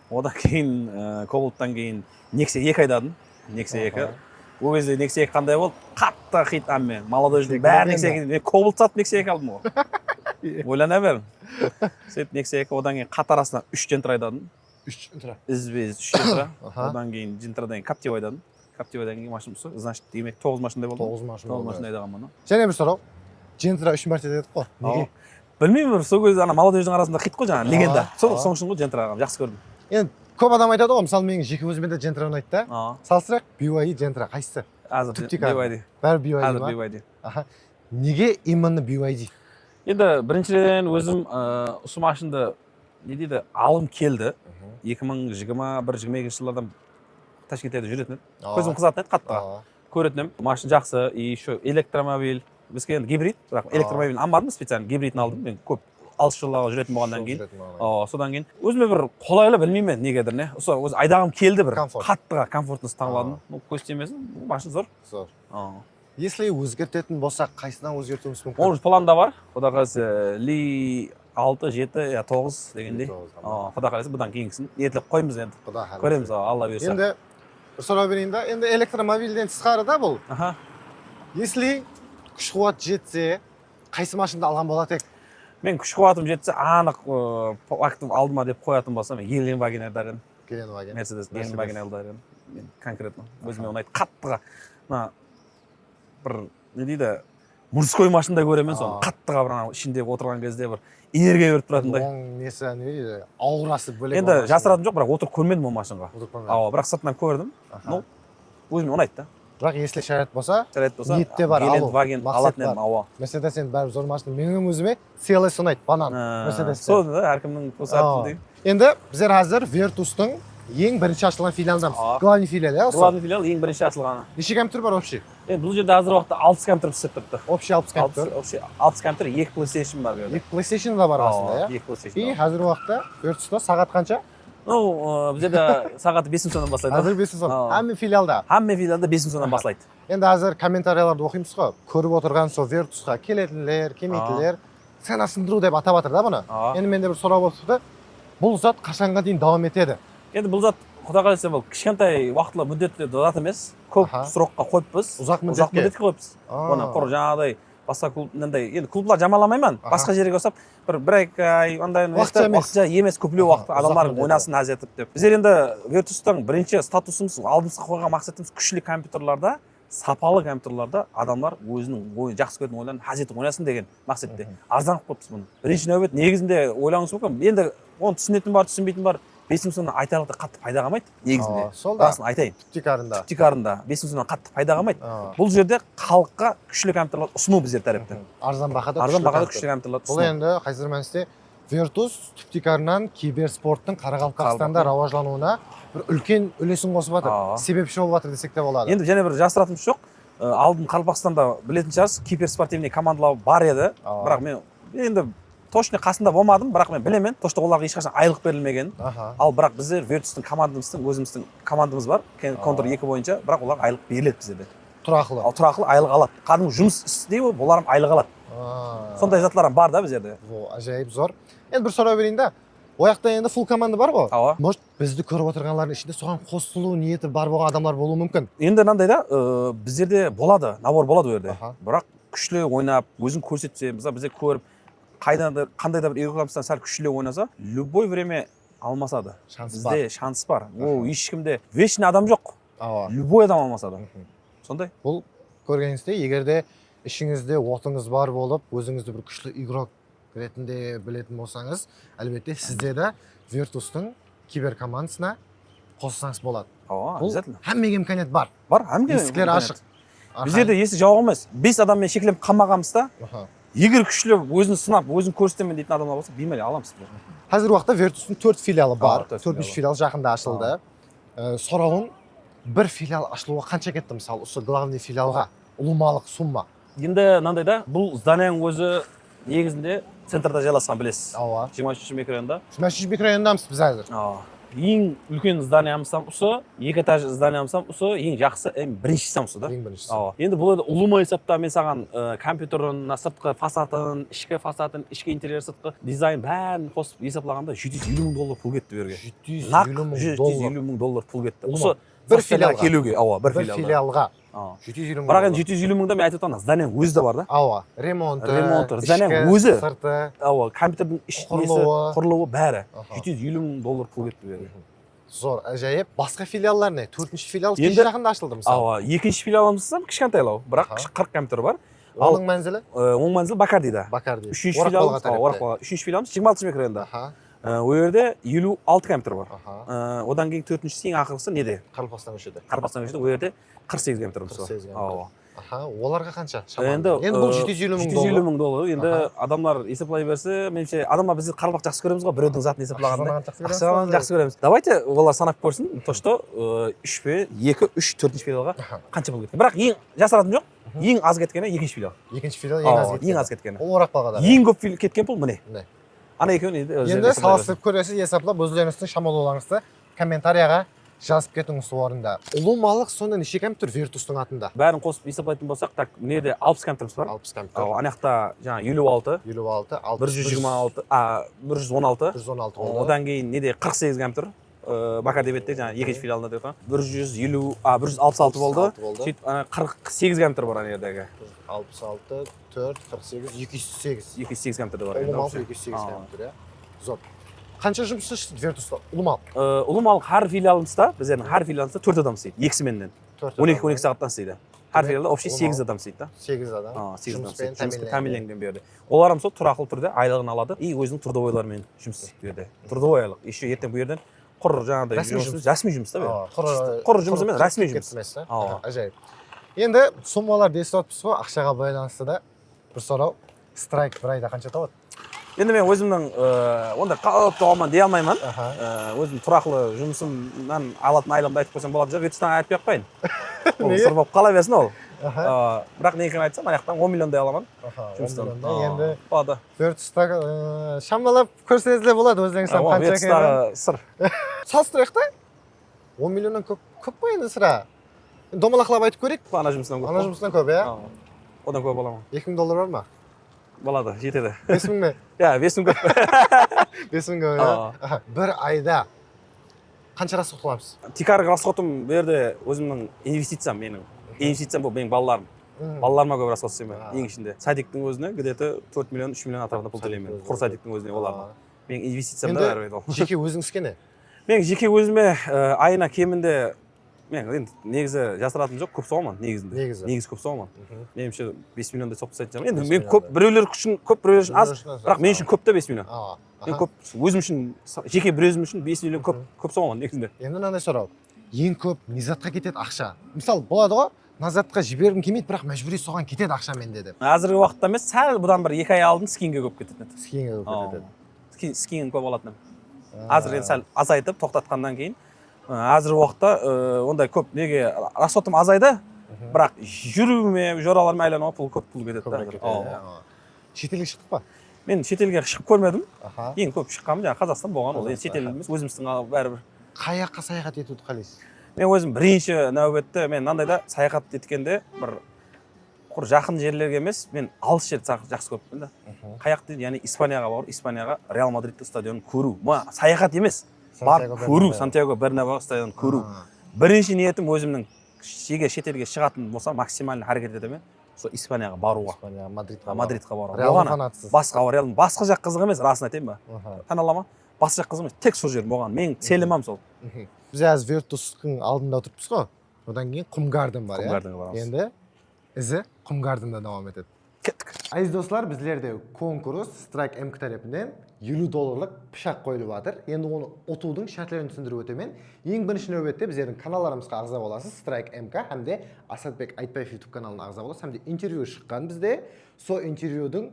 Одан кейін Cobalt'тан кейін Nexia 2 айдадым. Nexia 2. Ол кезде Nexia 2 қандай болды? Қатты хит әмме. Молодой жылдың бәрі Nexia 2. Мен Cobalt сатып Nexia 2 алдым ғой. Ойлана бер. Сөйтіп Nexia 2 одан кейін қат арасына 3 Gentra айдадым. 3 Gentra. Ізбез 3 Gentra. Одан кейін Gentra'дан кейін Captiva айдадым. Captiva'дан кейін машина болса, значит, демек 9 машиндай болды. 9 машина. 9 машина айдағанмын. Және бір сұрау. Gentra 3 мәрте дедік қой. Неге? Білмеймін, бір сол кезде ана молодойдың арасында хит қой жаңағы легенда. Сол үшін ғой Gentra'ға жақсы көрдім. Енді көп адам айтады ғой, мысалы менің жеке өзіме де Gentra ұнайды да. Салыстырайық, BYD Gentra қайсысы? Азыр BYD. Бәрі BYD Азыр ма? BYD. Аха. Неге именно BYD? Енді біріншіден өзім осы машинды не дейді алым келді. 2021-22 жылдардан Ташкентте жүретін едім. Көзім қызатын еді қатты. Көретін едім. Машина жақсы, и еще электромобиль. Бізге енді гибрид, бірақ электромобильін алмадым, специально гибридін алдым. Мен көп алыс жолға жүретін болғаннан кейін. Содан кейін өзіме бір қолайлы білмеймін негедір не. Өзі айдағым келді бір. Қаттыға комфортность таңладым. Көз тимесін, машина зор. Зор. Если өзгертетін болсақ, қайсынан өзгертуіміз мүмкін? Ол планда бар. Құда қаласа Ли 6, 7, 9 дегендей. Құда қаласа бұдан кейінгісін ниетлеп қоймыз енді. Көреміз, Алла бұйырса. Енді бір сұрау берейін да. Енді электромобильден тысқары да бұл. Если күш қуат жетсе, қайсы машинды алған болады ек? Мен күш қуатым жетсе, анық уақытым алдыма деп қоятын болсам, Геленваген айдар едім. Геленваген. Мерседес Геленваген айдар едім. Мен конкретно өзіме ұнайды. Қаттыға бір не дейді, мужской машинада көремін соны. Қаттыға бір ішінде отырған кезде бір энергия беріп тұратындай. Оның несі не дейді, аурасы бөлек. Енді жасыратым жоқ, бірақ отырып көрмедім ол машинға. Бірақ сыртынан көрдім. Өзіме ұнайды да. Бірақ если шарат болса, ниетте бар алу. Геленваген алатын едім, ауа. Мерседес енді бәрі зор машина. Менің өзіме CLS ұнайды, банан. Мерседес. Сол да, әркімнің осы әртіндей. Енді біздер қазір Virtus-тың ең бірінші ашылған филиалындамыз. Главный филиал, иә? Главный филиал ең бірінші ашылғаны. Неше компьютер бар общий? Енді бұл жерде қазір уақытта 60 компьютер істеп тұрды. Общий 60 компьютер. 60 компьютер, 2 PlayStation бар. 2 PlayStation да бар арасында, иә? 2 PlayStation. И қазір уақытта Virtus-та сағат қанша? Ну, бізде сағаты 5 сомнан бастайды. Қазір 5 сом. Хамме филиалда. Хамме филиалда 5 сомнан бастайды. Енді қазір комментарияларды оқимыз ғой. Көріп отырған сол Virtus-қа келетіндер, келмейтіндер санасындыру деп атап жатыр да бұны. Енді менде бір сұрау болып тұрды. Бұл зат қашанға дейін давам етеді? Енді бұл зат Құда қаласа бұл кішкентай уақытылы міндетті зат емес. Көп сұраққа қойыппыз. Ұзақ міндетке қойыппыз. Оны құр жаңағыдай басқа клубнандай, енді клублар жамаламаймын. Басқа жерге қосып, бір-екі ай ондай уақытша емес, көптеу уақыт адамдар ойнасын әз етіп деп. Біздер енді Virtus-тың бірінші статусымыз, алдымызға қойған мақсатымыз күшлі компьютерларда, сапалы компьютерларда адамдар өзінің ойын жақсы көретін ойларын әз етіп ойнасын деген мақсатта. Арзан қылып қойыппыз бұны. Бірінші нәубет негізінде ойлауыңыз мүмкін. Енді оны түсінетін бар, түсінбейтін бар. 5 сомнан айтарлықтай қатты пайда қалмайды негізінде. Расын айтайын. Түптикарында 5 сомнан қатты пайда қалмайды. Бұл жерде халыққа күшлі компьютерлар ұсыну біздер тарапынан. Арзан бағада күшлі компьютерлар ұсыну. Бұл енді қазір мәністе Virtus түптикарынан киберспорттың Қарақалпақстанда рауажлануына бір үлкен үлесін қосып жатыр. Себепші болып жатыр десек те болады. Енді және бір жасыратымыз жоқ. Алдын Қарақалпақстанда білетін шығарсыз, киберспортивный командалар бар еді. Бірақ мен енді точно қасында болмадым, бірақ мен білемін, точно оларға ешқашан айлық берілмеген. Ал бірақ біздер Virtus-тың командамыздың, өзіміздің командамыз бар, Counter 2 бойынша, бірақ оларға айлық беріледі біздерде. Тұрақылы. Тұрақылы айлық алады. Кәдімгі жұмыс істейді, оларым айлық алады. Сондай затлар бар да біздерде. Ажайып зор. Енді бір сұрау берейін да. Ояқта енді full команда бар ғой. Может, бізді көріп отырғанлардың ішінде соған қосылу ниеті бар болған адамдар болуы мүмкін. Енді мынандай да, біздерде болады, набор болады ол жерде. Бірақ күшлі ойнап, өзін көрсетсе, бізде көріп қандай да бір игрокамыстан сәл күштілеу ойнаса, любой время алмасады. Бізде шанс бар. Ол ешкімде вечный адам жоқ. Любой адам алмасады. Сондай. Бұл көргеніңізде, егерде ішіңізде отыңыз бар болып, өзіңізді бір күшті игрок ретінде білетін болсаңыз, әлбетте сізде де Virtus-тың киберкомандасына қоссаңыз болады. Обязательно. Әммеге имканият бар. Бар, әммеге есіктер ашық. Біздерде есік жауық емес. 5 адаммен шекіліп қамағамыз да. Егер күшлі өзін сынап, өзін көрсетемін дейтін адамдар болса, беймәлі аламыз. Қазір уақытта Virtus-тың 4 филиалы бар. 4-5 филиал жақында ашылды. Сұрауым, бір филиал ашылуға қанша кетті мысалы, осы главный филиалға? Ұлымалық сумма. Енді мынандай да, бұл зданияның өзі негізінде центрда жайласқан білесіз. Ооба. 23 микрорайонда. 23 микрорайондамыз біз қазір. Ең үлкен зданиямыз там осы, екі этаж зданиямыз там осы, ең жақсы біріншісі там осы да. Ең біріншісі. Енді бұл енді ұлыма есапта мен саған компьютерін, сыртқы фасадын, ішкі фасадын, ішкі интерьер, сыртқы дизайн бәрін қосып есаплағанда $750,000 пул кетті берге. $750,000 пул кетті. Осы бір филиалға келуге, бір филиалға 750,000. Бірақ енді 750,000-да мен айтып отырмын, зданиенің өзі де бар да. ремонты, зданиенің өзі, сырты, компьютердің құрылуы бәрі $750,000 пул кетті берге. зор, әжайып. Басқа филиаллар не? 4-ші филиал кеш Енді- жақында ашылды мысалы. Екінші филиалымыз кішкентайлау, бірақ 40 компьютер бар. Оның мәнзілі? Оның мәнзілі Бакардида. Бакарди. Үшінші филиалымыз, үшінші филиалымыз 26 микрорайонда. Ол жерде 56 компьютер бар. Одан кейін төртіншісі ең ақырғысы неде? Қарпастан көшеде. Қарпастан көшеде, ол жерде 48 компьютер бар. 48 компьютер. Оларға қанша? Енді бұл $750,000. $750,000. Енді адамдар есеплай берсе, меніңше адамдар біз қарбақ жақсы көреміз ғой, біреудің затын есеплағанда. Ақшаны жақсы көреміз. Давайте олар санап көрсін, то что 3 пе, 2, 3, 4-ші филиалға қанша пул кеткен. Бірақ ең жасыратыным жоқ, ең аз кеткені екінші филиал. Екінші филиал ең аз кеткен. кеткені. Ол Орақпалға да. Ең көп кеткен пул міне. Не? Ана екеуін Енді салыстырып көресіз, есаплап өздеріңіздің шамалауларыңызды комментарияға жазып кетіңіз орында. Ұлымалық сонда неше компьютер Virtus-тың атында? Бәрін қосып есеплайтын болсақ, так неде 60 компьютеріміз бар. 60 компьютер. Ана жақта жаңа 56, 56, 126, 116. 116 болды. Одан кейін неде 48 компьютер. Бакардебетте жаңа екінші филиалында деп жатқан. 166 болды. Сөйтіп 48 компьютер бар ана жердегі. 66, 4, 48, 208. 208 компьютер бар. Ұлымалық 208 компьютер, иә. Зор. Қанша жұмыс істейді Virtus-та? Ұлымалық. Ұлымалық har филиалымызда, біздердің har филиалымызда 4 адам істейді. Екісіменен. 12 сағаттан істейді. Har филиалда общий 8 адам істейді да. 8 адам. 8 адам Жұмыспен істейді. Тәмінленген берді. Олар мысалы тұрақылы түрде айлығын алады и өзінің трудовойларымен жұмыс істейді берді. Трудовой айлық. Еще ертең бұл жерден құр жаңағыдай рәсми жұмыс та. Құр жұмыс емес, рәсми жұмыс. Ажайып. Енді суммаларды естіп отырмыз ғой, ақшаға байланысты да бір сұрау. Страйк бір айда қанша табады? Енді мен өзімнің ондай қалып тоғаман дей алмаймын. Өзім тұрақылы жұмысымнан алатын айлығымды айтып қойсам болады жоқ, Virtus-тан айтпай ақ қойын. Ол сыр болып қала берсін ол. Бірақ не екенін айтсам, аяқтан 10 миллиондай аламын жұмыстан. Енді болады. Virtus-та шамалап көрсеңіздер болады өздеріңіз қанша екенін. Virtus-тағы сыр. Салыстырайық та 10 миллионнан көп қой енді сыра. Домалақлап айтып көрейік. Ана жұмысынан көп. Ана жұмысынан көп, иә? Одан көп аламын. $2,000 бар ма? Болады, жетеді. 5,000 ме? Иә, 5,000 көп. 5,000 көп, иә? Бір айда қанша расход қыламыз? Тикарғы расходым берді өзімнің инвестициям менің. Инвестициям бұл менің балаларым. Балаларыма көп расход істеймін. Ең ішінде. Садиктің өзіне где-то 4 миллион, 3 миллион атырапында пұл төлеймін. Құр садиктің өзіне оларға. Менің инвестициямда бәрі ол. Жеке өзіңізге не? Мен жеке өзіме айына кемінде мен енді негізі жасыратыным жоқ, көп соғамын негізінде. Негізі көп соғамын. Меніңше 5 миллиондай соғып тастайтын шығармын. Енді мен көп біреулер үшін көп, біреулер үшін аз, бірақ мен үшін көп та 5 миллион. Мен көп өзім үшін, жеке бір өзім үшін 5 миллион көп соғамын негізінде. Енді мынандай сұрау. Ең көп не затқа кетеді ақша? Мысалы, болады ғой, мына затқа жібергім келмейді, бірақ мәжбүри соған кетеді ақша менде деп. Қазіргі уақытта емес, сәл бұдан бір 2 ай алдын скинге көп кетеді. Скинге көп кетеді. Скин көп алатын. Қазір енді сәл азайтып тоқтатқаннан кейін қазіргі уақытта ондай көп неге расходым азайды, бірақ жүруіме, жораларыма айлануға көп пул кетеді. Шетелге шықтық па? Мен шетелге шығып көрмедім. Ең көп шыққаным жаңағы Қазақстан болған, ол енді шетел емес, өзіміздің бәрібір. Қай жаққа саяхат етуді қалайсыз? Мен өзім бірінші нәубетте мен мынандайда саяхат еткенде бір құр жақын жерлерге емес, мен алыс жерді жақсы көріппін да. Қай жақ дейді, яғни Испанияға барып, Испанияға Реал Мадридтің стадионын көру. Саяхат емес, барып көру, Сантьяго Бернабеу стадионын көру. Бірінші ниетім өзімнің шетелге шығатын болса, максимально әрекет етемін. Сол Испанияға баруға. Мадридқа баруға. Басқа жақ қызық емес, расын айтайын ба? Таналама? Басқа жақ қызық емес, тек сол жер болған. Менің целімам сол. Біз әз Virtus-тың алдында отырмыз ғой. Одан кейін Құмгарден бар, енді ізі Құмгарденда давам етеді. Айыз достар, біздерде конкурс Strike M тарапынан $50 пышақ қойылып жатыр. Енді оны ұтудың шарттарын түсіндіріп өтемін. Ең бірінші нәубетте біздердің каналдарымызға ағза боласыз. Strike M-ка һәмде Асатбек Айтбаев YouTube каналына ағза боласыз. Һәмде интервью шыққан бізде. Сол интервьюдің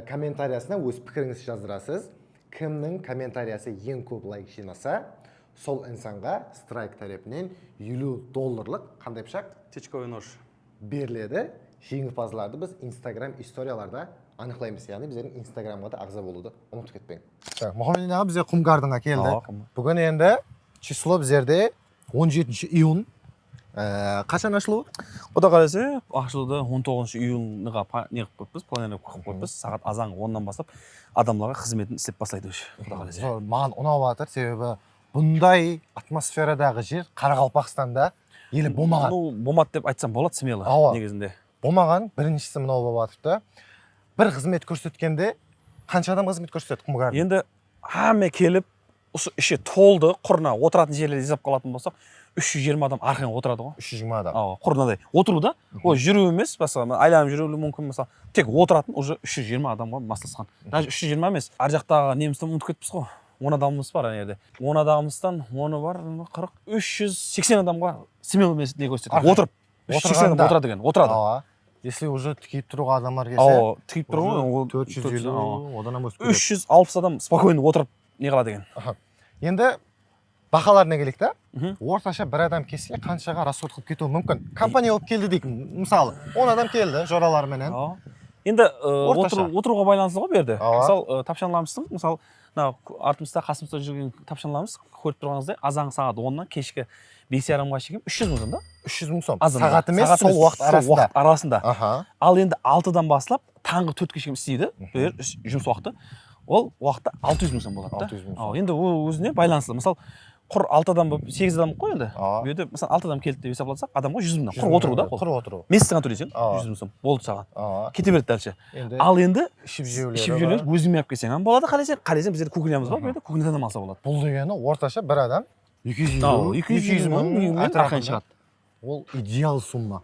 комментариясына өз пікіріңізді жаздырасыз. Кімнің комментариясы ең көп лайк жинаса, сол инсанға Strike тарапынан $50 қандай пышақ? Течковый нож. Беріледі. Жеңімпаздарды біз Instagram историяларда анықтаймыз, яғни біздердің инстаграмға да ағза болуды ұмытып кетпең. Мұхаммед аға бізге Құмгардынға келдік. Бүгін енді число біздерде 17 июнь. Қашан ашылуы? Құда қаласа, ашылуды 19 июньға не қылып қойыппыз, планировка қылып қойыппыз. Сағат азан 10-нан бастап адамдарға қызметін істеп бастайды уже. Құда қаласа. Маған ұнап жатыр, себебі бұндай атмосферадағы жер Қарақалпақстанда елі болмаған. Ну, болмады деп айтсам болады, смело негізінде. Болмаған, біріншісі мынау болып жатыпты. Бір қызмет көрсеткенде қанша адам қызмет көрсетеді Құмгарды? Енді әме келіп, осы іші толды, құрна отыратын жерлерді есеп қалатын болсақ, 320 адам арқаға отырады ғой. 320 адам. Құрнадай отыруда, ол жүру емес, мысалы айланып жүру мүмкін, мысалы тек отыратын уже 320 адамға масласқан. Даже 320 емес, ар жақтағы немістен ұмытып кетіппіз ғой. 10 адамымыз бар ана жерде. 10 адамымыздан 10 бар, 40, 380 адамға смело не көрсетеді. Отырып, 380 адам отырады екен, отырады. Если уже тікейіп тұруға адамдар келсе, тікейіп тұруға 450, одан өсіп 360 адам спокойно отырып не қалады екен. Енді бақаларына келейік та. Орташа бір адам келсе қаншаға расход қылып кетуі мүмкін. Компания болып келді дейік, мысалы 10 адам келді жораларменен. Енді отыруға байланысты ғой берді. Мысалы тапшанламыздың, мысалы артымызда қасымызда жүрген тапшанламыз көріп тұрғаныңыздай азан сағат 10-нан кешкі 5:30-ға шейін 300 мың сом да? 300 мың сом. Сағат емес, сол уақыт арасында. Ал енді 6-дан бастап таңғы 4-ге шейін істейді, жұмыс уақыты. Ол уақытта 600 мың сом болады да. Енді өзіне байланысты. Мысалы, құр 6 адам болып 8 адам қой енді. Бүйде, мысалы 6 адам келді деп есептесақ, адамға 100 мыңнан. Құр отыру да. Құр отыру. Месяцтен төлейсің, 100 мың сом. Болды саған. Кете береді дальше. Ал енді ішіп-жеулер өзіңе алып келсең болады, қалайсың біздерде кухнямыз бар, бүйде кухнядан алса болады. Бұл дегені орташа бір адам 200 мың арқаға шығады. Ол идеал сумма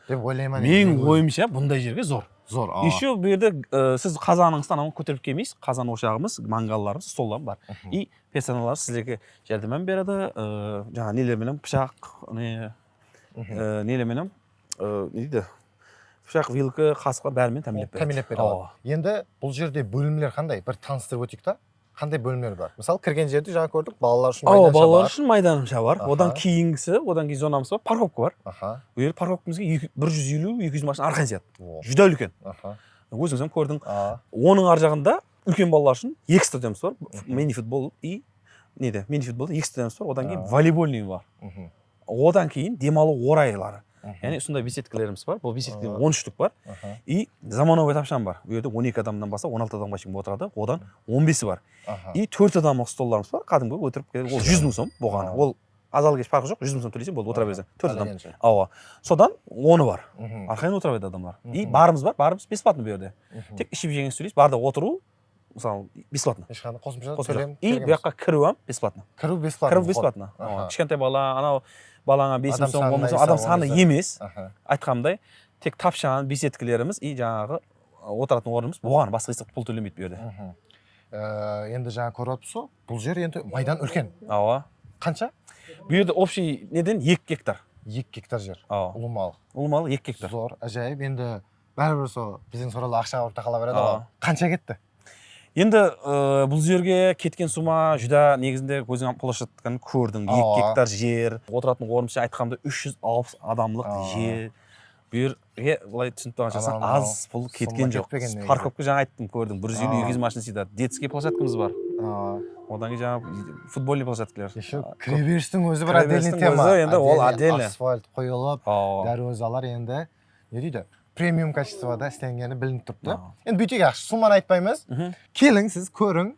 деп ойлаймын. Менің ойымша бұндай жерге зор. Зор. Еще бұл жерде сіз қазаныңыздан көтеріп келмейсіз, қазан ошағымыз, мангалдарымыз, столдарымыз бар. И персоналар сіздерге жәрдем береді, жаңа нелерменен пышақ, нелерменен не дейді? Пышақ, вилка, қасқа бәрімен тәмінлеп береді. Енді бұл жерде бөлімлер қандай? Bir таныстырып өтейік та. Қандай бөлімдер бар? Мысалы, кірген жерде жаңа көрдік, балалар үшін майданша бар. Балалар үшін майданша бар. Одан кейінгісі, одан кейін зонамыз бар, парковка бар. Бұл жерде парковкамызға 150-200 машина арқан сияды. Жүдә үлкен. Өзіңізден көрдің. Оның ар жағында үлкен балалар үшін 2 стадионымыз бар. Мини-футбол и мини-футболда 2 стадионымыз бар. Одан кейін волейбольный бар. Одан кейін демалу орайлары. Яғни сондай беседкаларымыз бар. Бұл беседкалар 13 штук бар. И заманауи тапшан бар. Бұл жерде 12 адамнан бастап 16 адамға шейін отырады. Одан 15-і бар. И 4 адамдық столдарымыз бар. Кәдімгі отырып келеді. Ол 100 мың сом болғаны. Ол азал кеш фарқы жоқ. 100 мың сом төлесең болды, отыра бересің. 4 адам. Содан 10-і бар. Арқайын отыра береді адамдар. И барымыз бар. Барымыз бесплатно бұл жерде. Тек ішіп жеген сөйлейсіз. Барда отыру мысалы бесплатно. Ешқандай қосымша төлем. И бұл жаққа кіру бесплатно. Кіру бесплатно. Кіру бесплатно. Кішкентай бала, анау балаңа 5 мың сом, 10 мың сом, адам саны емес. Айтқанымдай, тек тапшан беседкаларымыз и жаңағы отыратын орнымыз болған, басқа ешқандай пұл төлемейді бұл жерде. Енді жаңа көріп отырсыз, бұл жер енді майдан үлкен. Қанша? Бұл жерде общий неден 2 гектар. 2 гектар жер. Ұлымалы. Ұлымалы 2 гектар. Зор, ажайып. Енді бәрібір сол біздің сұралы ақша ұрып тақала береді ғой. Қанша кетті? Енді бұл жерге кеткен сума жүда негізінде көзің қолаша жатқан көрдің. 2 гектар жер, отыратын орнымызша айтқанда 360 адамлық жер. Бұл жерге былай түсініп тұрған жасақ аз пұл кеткен жоқ. Парковка жаңа айттым, көрдің. 150-200 машина сидады. Детский площадкамыз бар. Одан кейін жаңа футбольный площадкалар. Кіреберістің өзі бір отдельный тема. Енді ол отдельный. Асфальт қойылып, дәрозалар енді не дейді? Премиум качествода істенгені білініп тұрды. Енді бүйтек ақшы, сумманы айтпаймыз. Келің, сіз көрің,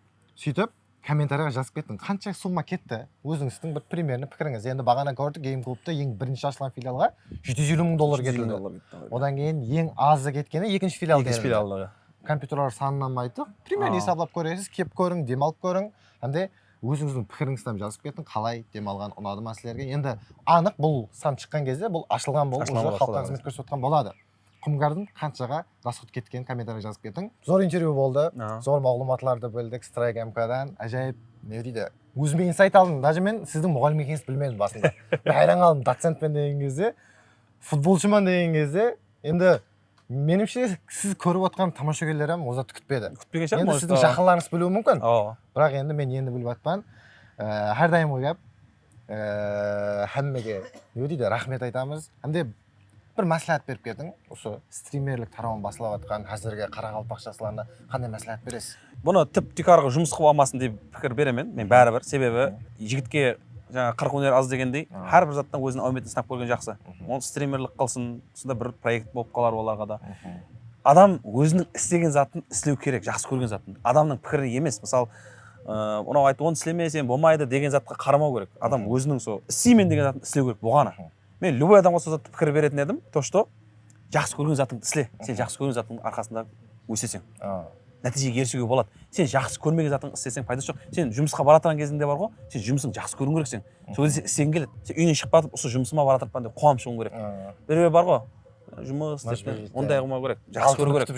сөйтіп комментарияға жазып кеттің. Қанша сумма кетті? Өзіңіздің бір примерні пікіріңіз. Енді бағана көрдік, Game Club'та ең бірінші ашылған филиалға $750 мың кетілді. Одан кейін ең азы кеткені екінші филиалға. Компьютерлар санынан айттық. Примерно есаплап көресіз, кеп көрің, демалып көрің. Әмде өзіңіздің пікіріңізден жазып кеттің, қалай демалған, ұнады ма сіздерге. Енді анық бұл сан шыққан кезде бұл ашылған болып, уже халыққа қызмет көрсеткен болады. Құмгардың қаншаға расход кеткен комментарий жазып кеттің. Зор интервью болды, зор мағлұматларды бөлдік Strike MK-дан. Ажайып, не дейді, өзіме инсайт алдым. Даже мен сіздің мұғалім екеніңізді білмедім басында. Хайран қалдым, доцентпен деген кезде, футболшыман деген кезде, енді меніңше сіз көріп отқан тамашагерлерім озатты күтпеді. Күтпеген шығар. Енді сіздің жақындарыңыз білуі мүмкін. Бірақ енді мен енді біліп атпан. Әрдайым ойлап, әммеге не дейді, рахмет айтамыз. Әмде бір мәслихат беріп кетің. Осы стримерлік тарауын басылап жатқан қазіргі қарақалпақшасыларына қандай мәслихат бересіз? Бұны тіп-тикарға жұмыс қылып алмасын деп пікір беремін мен бәрібір. Себебі жігітке жаңа қырық өнер аз дегендей, әрбір заттан өзінің ауметін сынап көрген жақсы. Ол стримерлік қылсын, сонда бір проект болып қалар оларға да. Адам өзінің істеген затын істеу керек, жақсы көрген затын. Адамның пікірі емес. Мысалы, мынау айтты, оны істеме, сен болмайды деген затқа қарамау керек. Адам өзінің сол істеймін деген затын істеу керек болғаны. Мен любой адамға сол затты пікір беретін едім, то что жақсы көрген затыңды істе. Сен жақсы көрген затыңның арқасында өсесің. Нәтижеге ерішуге болады. Сен жақсы көрмеген затың істесең пайдасы жоқ. Сен жұмысқа баратырған кезіңде бар ғой, сен жұмысың жақсы көру керексің. Сол кезде істегің келеді. Сен үйінен шығып батып, осы жұмысыма баратырмын деп қуанып шығуың керек. Біреу бар ғой, жұмыс деп ондай қылмау керек. Жақсы көру керек.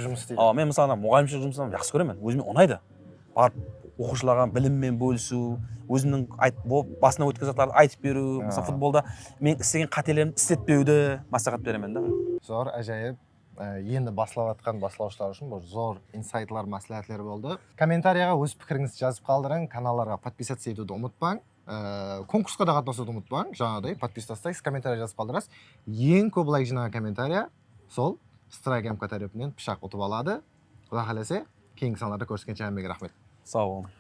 Мен мысалы мұғалімшілік жұмысын жақсы көремін. Өзіме ұнайды. Барып оқушыларға біліммен бөлісу, өзімнің басына өткен заттарды айтып беру, мысалы футболда мен істеген қателерімді істетпеуді маслихат беремін да. Зор, әжайып. Енді басылап жатқан басылаушылар үшін бұл зор инсайтлар, мәслихатлар болды. Комментарияға өз пікіріңізді жазып қалдырың, каналдарға подписаться етуді ұмытпаң. Конкурсқа да қатысуды ұмытпаң. Жаңағыдай подписаться, комментария жазып қалдырасыз. Ең көп лайк жинаған комментария сол Strike МК тарапынан пышақ ұтып алады. Құдай қаласа, кейінгі саналарда көріскенше әңгімеге рахмет. Сау болың.